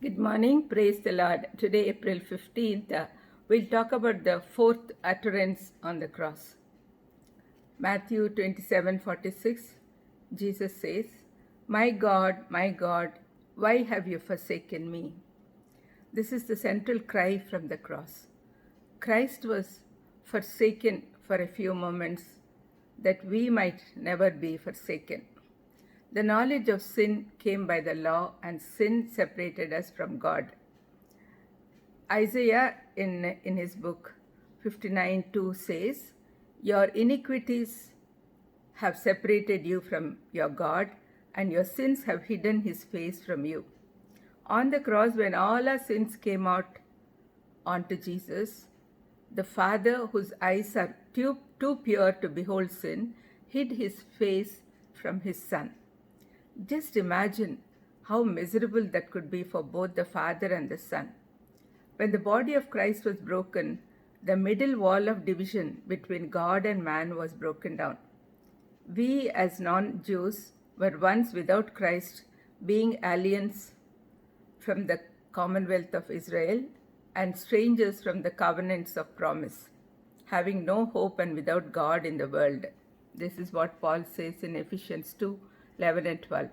Good morning, praise the Lord. Today, April 15th, we'll talk about the fourth utterance on the cross. Matthew 27:46, Jesus says, my God, why have you forsaken me?" This is the central cry from the cross. Christ was forsaken for a few moments that we might never be forsaken. The knowledge of sin came by the law, and sin separated us from God. Isaiah in his book 59:2 says, "Your iniquities have separated you from your God, and your sins have hidden his face from you." On the cross, when all our sins came out onto Jesus, the Father, whose eyes are too pure to behold sin, hid his face from his Son. Just imagine how miserable that could be for both the Father and the Son. When the body of Christ was broken, the middle wall of division between God and man was broken down. We, as non-Jews, were once without Christ, being aliens from the commonwealth of Israel and strangers from the covenants of promise, having no hope and without God in the world. This is what Paul says in Ephesians 2:11 and 12.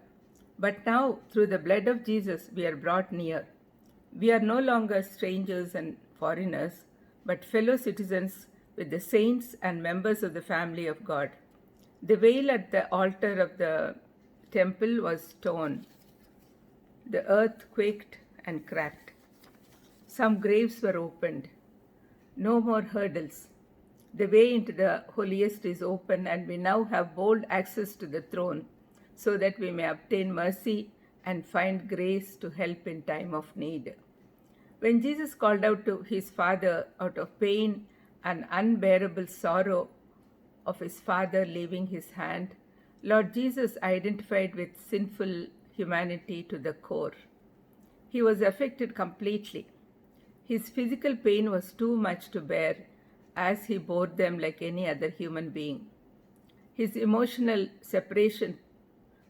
But now, through the blood of Jesus, we are brought near. We are no longer strangers and foreigners, but fellow citizens with the saints and members of the family of God. The veil at the altar of the temple was torn. The earth quaked and cracked. Some graves were opened. No more hurdles. The way into the holiest is open, and we now have bold access to the throne, so that we may obtain mercy and find grace to help in time of need. When Jesus called out to his Father out of pain and unbearable sorrow of his Father leaving his hand, Lord Jesus identified with sinful humanity to the core. He was affected completely. His physical pain was too much to bear, as he bore them like any other human being. His emotional separation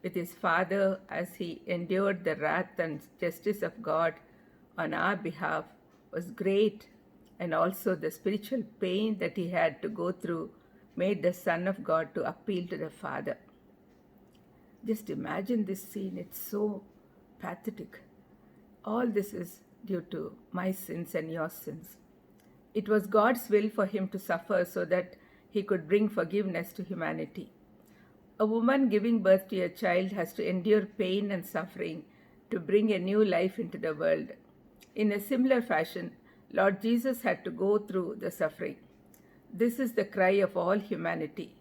with his Father as he endured the wrath and justice of God on our behalf was great, and also the spiritual pain that he had to go through made the Son of God to appeal to the Father. Just imagine this scene, it's so pathetic. All this is due to my sins and your sins. It was God's will for him to suffer so that he could bring forgiveness to humanity. A woman giving birth to a child has to endure pain and suffering to bring a new life into the world. In a similar fashion, Lord Jesus had to go through the suffering. This is the cry of all humanity.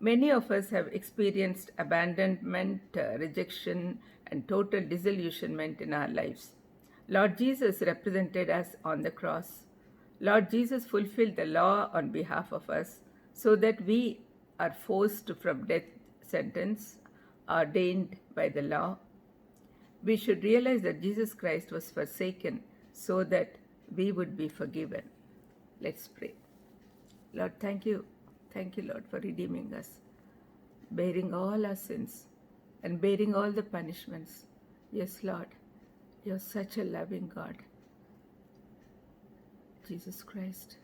Many of us have experienced abandonment, rejection, and total disillusionment in our lives. Lord Jesus represented us on the cross. Lord Jesus fulfilled the law on behalf of us so that we are forced from death sentence ordained by the law. We should realize that Jesus Christ was forsaken so that we would be forgiven. Let's pray. Lord, thank you. Thank you, Lord, for redeeming us, bearing all our sins and bearing all the punishments. Yes, Lord, you're such a loving God. Jesus Christ,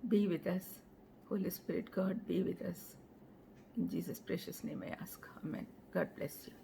be with us. Holy Spirit, God, be with us. In Jesus' precious name I ask. Amen. God bless you.